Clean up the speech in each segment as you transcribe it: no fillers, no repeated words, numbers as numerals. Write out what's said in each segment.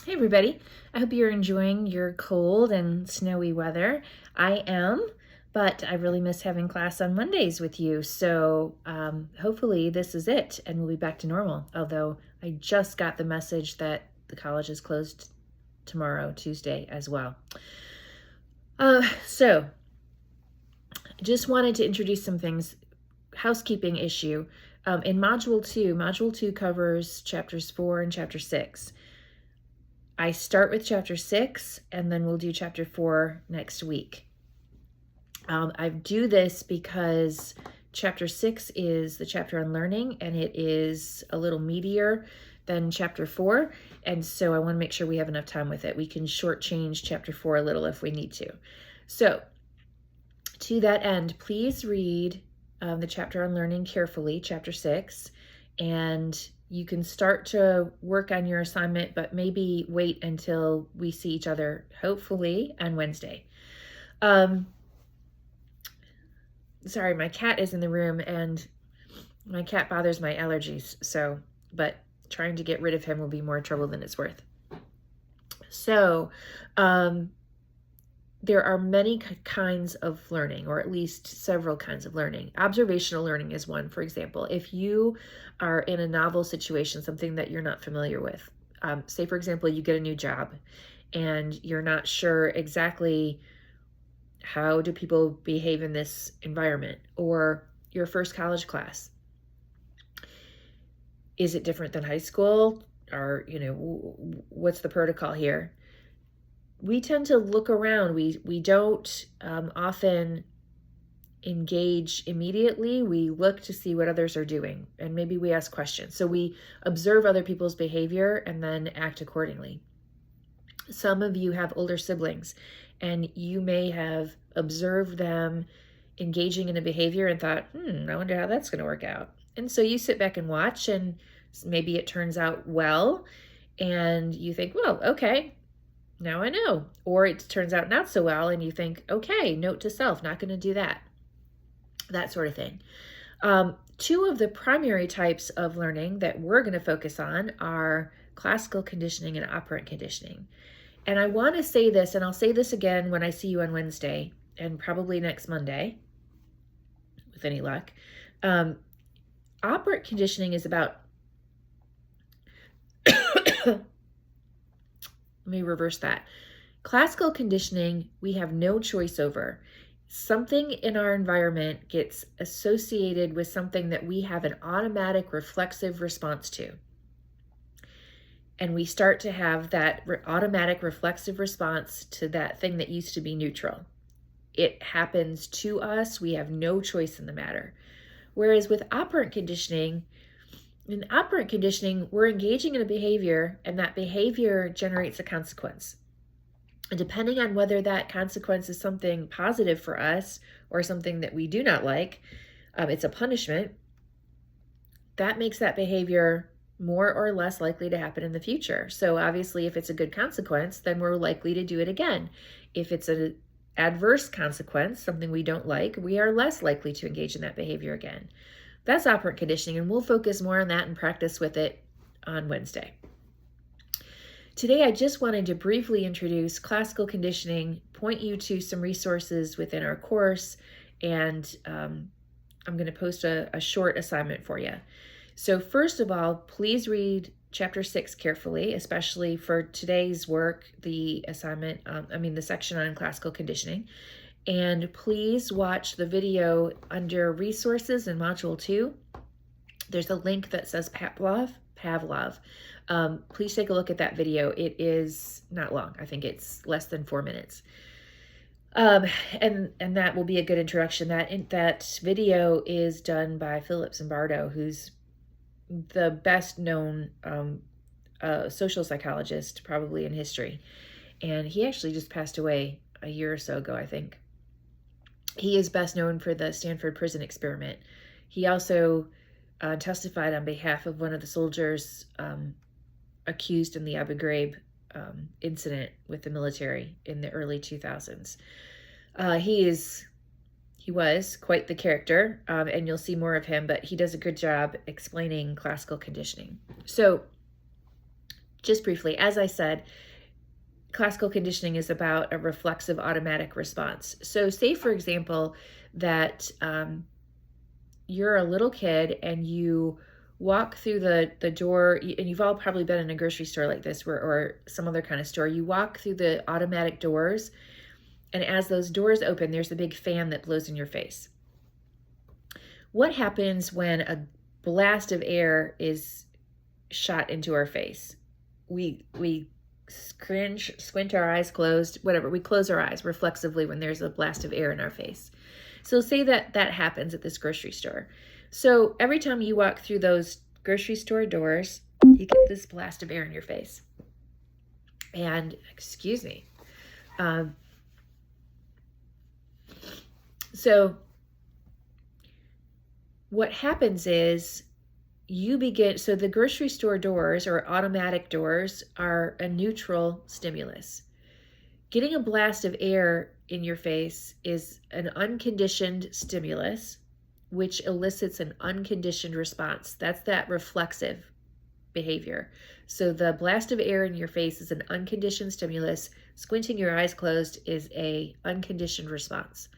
Hey everybody, I hope you're enjoying your cold and snowy weather. I am, but I really miss having class on Mondays with you. So hopefully this is it and we'll be back to normal. Although I just got the message that the college is closed tomorrow, Tuesday as well. So just wanted to introduce some things, housekeeping issue. In Module 2 covers chapters 4 and chapter 6. I start with chapter 6 and then we'll do chapter 4 next week. I do this because chapter 6 is the chapter on learning and it is a little meatier than chapter 4. And so I want to make sure we have enough time with it. We can shortchange chapter 4 a little if we need to. So to that end, please read the chapter on learning carefully, chapter 6, and you can start to work on your assignment, but maybe wait until we see each other, hopefully, on Wednesday. Sorry, my cat is in the room, and my cat bothers my allergies, but trying to get rid of him will be more trouble than it's worth. So, there are many kinds of learning, or at least several kinds of learning. Observational learning is one, for example. If you are in a novel situation, something that you're not familiar with, say, for example, you get a new job and you're not sure exactly how do people behave in this environment, or your first college class. Is it different than high school? Or, what's the protocol here? We tend to look around. We don't often engage immediately. We look to see what others are doing, and maybe we ask questions. So we observe other people's behavior and then act accordingly. Some of you have older siblings, and you may have observed them engaging in a behavior and thought, I wonder how that's going to work out. And so you sit back and watch, and maybe it turns out well, and you think, well, okay, now I know. Or it turns out not so well and you think, okay, note to self, not going to do that. That sort of thing. Two of the primary types of learning that we're going to focus on are classical conditioning and operant conditioning. And I want to say this, and I'll say this again when I see you on Wednesday and probably next Monday, with any luck. Operant conditioning is about let me reverse that. Classical conditioning, we have no choice over. Something in our environment gets associated with something that we have an automatic reflexive response to. And we start to have that automatic reflexive response to that thing that used to be neutral. It happens to us. We have no choice in the matter. Whereas with operant conditioning, in operant conditioning, we're engaging in a behavior, and that behavior generates a consequence. And depending on whether that consequence is something positive for us or something that we do not like, it's a punishment, that makes that behavior more or less likely to happen in the future. So obviously, if it's a good consequence, then we're likely to do it again. If it's an adverse consequence, something we don't like, we are less likely to engage in that behavior again. That's operant conditioning, and we'll focus more on that and practice with it on Wednesday. Today, I just wanted to briefly introduce classical conditioning, point you to some resources within our course, and I'm going to post a short assignment for you. So first of all, please read chapter 6 carefully, especially for today's work, the assignment, the section on classical conditioning. And please watch the video under resources in module 2. There's a link that says Pavlov. Please take a look at that video. It is not long. I think it's less than 4 minutes. And that will be a good introduction. That video is done by Philip Zimbardo, who's the best known social psychologist probably in history. And he actually just passed away a year or so ago, I think. He is best known for the Stanford Prison Experiment. He also testified on behalf of one of the soldiers accused in the Abu Ghraib incident with the military in the early 2000s. He was quite the character, and you'll see more of him, but he does a good job explaining classical conditioning. So Just briefly, as I said, classical conditioning is about a reflexive automatic response. So say, for example, that you're a little kid and you walk through the door, and you've all probably been in a grocery store like this, or some other kind of store. You walk through the automatic doors, and as those doors open, there's a big fan that blows in your face. What happens when a blast of air is shot into our face? We cringe, squint our eyes closed, whatever. We close our eyes reflexively when there's a blast of air in our face. So say that happens at this grocery store. So every time you walk through those grocery store doors, you get this blast of air in your face. And excuse me. So what happens is so the grocery store doors, or automatic doors, are a neutral stimulus. Getting a blast of air in your face is an unconditioned stimulus, which elicits an unconditioned response. That's that reflexive behavior. So the blast of air in your face is an unconditioned stimulus. Squinting your eyes closed is a unconditioned response.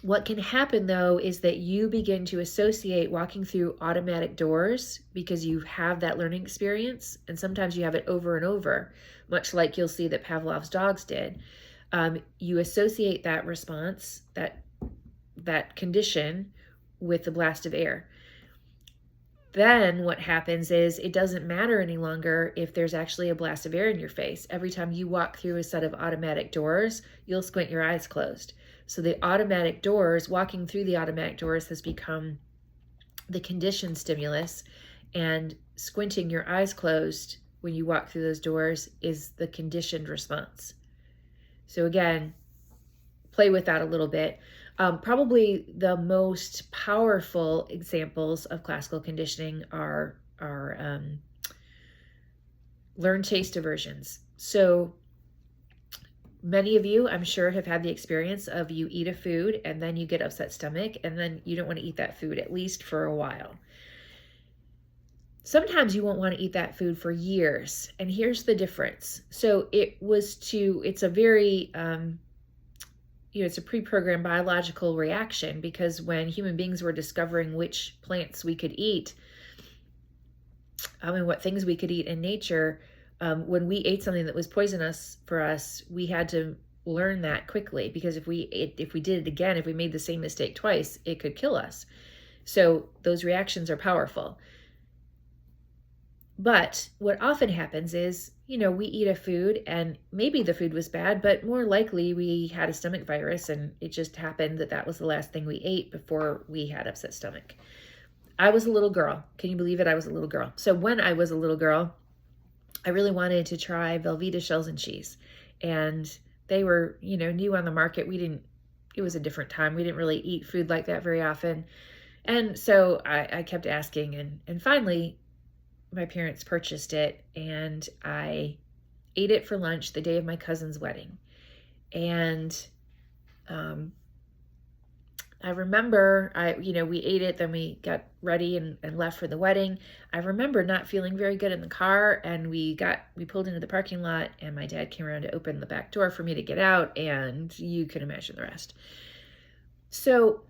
What can happen, though, is that you begin to associate walking through automatic doors, because you have that learning experience, and sometimes you have it over and over, much like you'll see that Pavlov's dogs did. You associate that response, that condition, with the blast of air. Then what happens is it doesn't matter any longer if there's actually a blast of air in your face. Every time you walk through a set of automatic doors, you'll squint your eyes closed. So the automatic doors, walking through the automatic doors, has become the conditioned stimulus, and squinting your eyes closed when you walk through those doors is the conditioned response. So again, play with that a little bit. Probably the most powerful examples of classical conditioning are learned taste aversions. So many of you, I'm sure, have had the experience of you eat a food and then you get upset stomach, and then you don't want to eat that food, at least for a while. Sometimes you won't want to eat that food for years. And here's the difference. So it's a very, it's a pre-programmed biological reaction, because when human beings were discovering which plants we could eat, and what things we could eat in nature, when we ate something that was poisonous for us, we had to learn that quickly, because if we did it again, if we made the same mistake twice, it could kill us. So those reactions are powerful. But what often happens is, we eat a food and maybe the food was bad, but more likely we had a stomach virus, and it just happened that was the last thing we ate before we had upset stomach. I was a little girl. Can you believe it? I was a little girl. So when I was a little girl, I really wanted to try Velveeta shells and cheese, and they were, new on the market. It was a different time. We didn't really eat food like that very often. And so I kept asking, and finally my parents purchased it, and I ate it for lunch the day of my cousin's wedding. And I remember we ate it, then we got ready and left for the wedding. I remember not feeling very good in the car, and we pulled into the parking lot, and my dad came around to open the back door for me to get out, and you can imagine the rest. So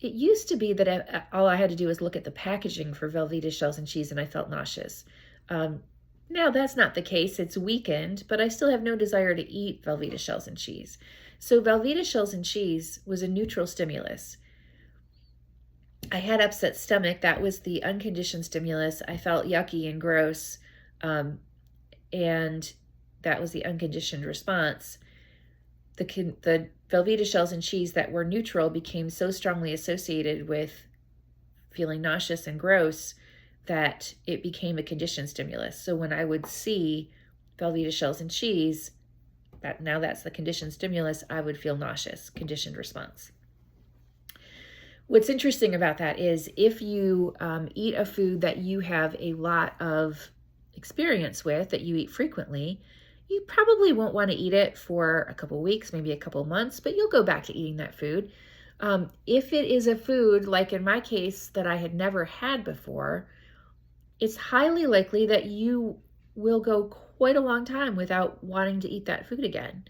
it used to be that all I had to do was look at the packaging for Velveeta shells and cheese, and I felt nauseous. Now that's not the case. It's weakened, but I still have no desire to eat Velveeta shells and cheese. So Velveeta shells and cheese was a neutral stimulus. I had upset stomach. That was the unconditioned stimulus. I felt yucky and gross, and that was the unconditioned response. The Velveeta shells and cheese that were neutral became so strongly associated with feeling nauseous and gross that it became a conditioned stimulus. So when I would see Velveeta shells and cheese, that's the conditioned stimulus, I would feel nauseous, conditioned response. What's interesting about that is if you eat a food that you have a lot of experience with, that you eat frequently, you probably won't want to eat it for a couple weeks, maybe a couple months, but you'll go back to eating that food. If it is a food, like in my case, that I had never had before, it's highly likely that you will go quite a long time without wanting to eat that food again,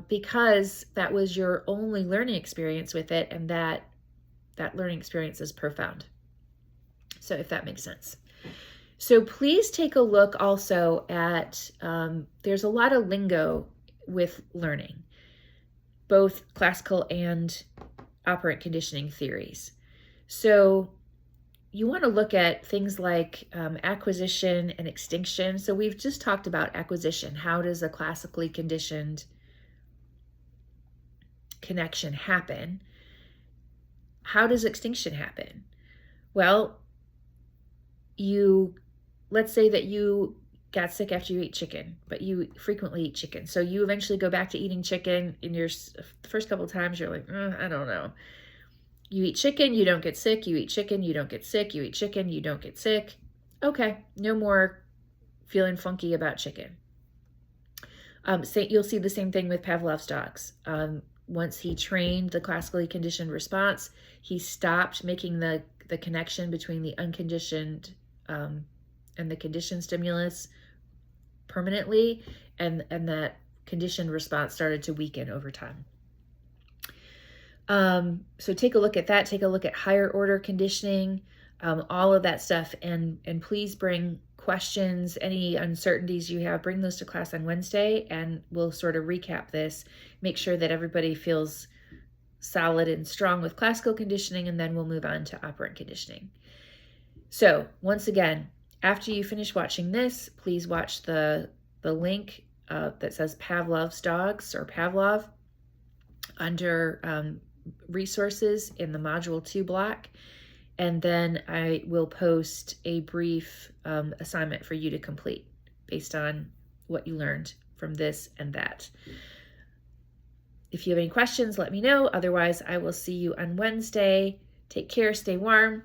because that was your only learning experience with it, and that learning experience is profound. So if that makes sense. So please take a look also at, there's a lot of lingo with learning, both classical and operant conditioning theories. So you want to look at things like acquisition and extinction. So we've just talked about acquisition. How does a classically conditioned connection happen? How does extinction happen? Well, let's say that you got sick after you ate chicken, but you frequently eat chicken. So you eventually go back to eating chicken. In your first couple of times, you're like, I don't know. You eat chicken, you don't get sick. You eat chicken, you don't get sick. You eat chicken, you don't get sick. Okay, no more feeling funky about chicken. You'll see the same thing with Pavlov's dogs. Once he trained the classically conditioned response, he stopped making the connection between the unconditioned and the conditioned stimulus permanently, and that conditioned response started to weaken over time. So take a look at that. Take a look at higher order conditioning, all of that stuff, and please bring questions, any uncertainties you have, bring those to class on Wednesday, and we'll sort of recap this, make sure that everybody feels solid and strong with classical conditioning, and then we'll move on to operant conditioning. So once again, after you finish watching this, please watch the link that says Pavlov's dogs or Pavlov under resources in the Module 2 block. And then I will post a brief assignment for you to complete based on what you learned from this and that. If you have any questions, let me know. Otherwise, I will see you on Wednesday. Take care, stay warm.